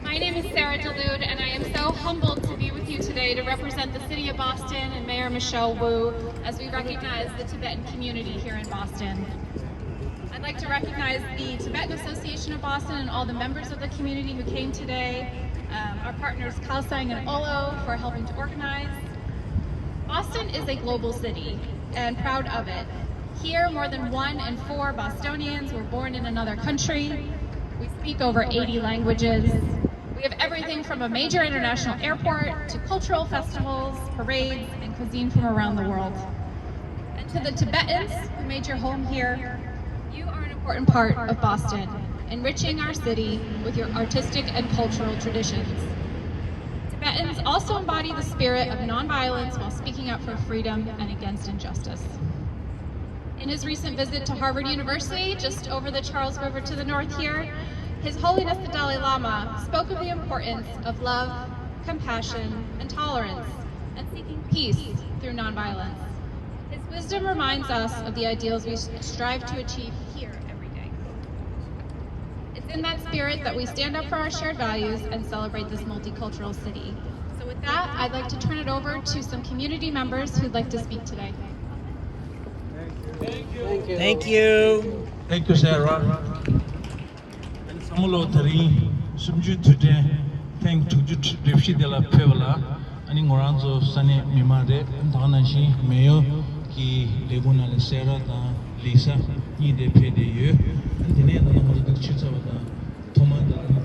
My name is Sarah Delude, and I am so humbled to be with you today to represent the City of Boston and Mayor Michelle Wu as we recognize the Tibetan community here in Boston. I'd like to recognize the Tibetan Association of Boston and all the members of the community who came today, our partners Plaza and Olo for helping to organize. Boston is a global city, and proud of it. Here, more than 1 in 4 Bostonians were born in another country. We speak over 80 languages. We have everything from a major international airport to cultural festivals, parades, and cuisine from around the world. And to the Tibetans who made your home here, you are an important part of Boston, enriching our city with your artistic and cultural traditions. Tibetans also embody the spirit of nonviolence while speaking up for freedom and against injustice. In his recent visit to Harvard University, just over the Charles River to the north here, His Holiness the Dalai Lama spoke of the importance of love, compassion, and tolerance, and seeking peace through nonviolence. His wisdom reminds us of the ideals we strive to achieve here every day. It's in that spirit that we stand up for our shared values and celebrate this multicultural city. So with that, I'd like to turn it over to some community members who'd like to speak today. Thank you. Thank you, Sarah. And Samulo Tari, Sumju today, thank to Deputy de la Pevala, and in Moranzo Sane Mimade, and Tanashi, Mayo, Ki Leguna Sarah, Lisa, Ni de Pede, and the name of the Chitavata, Tomada.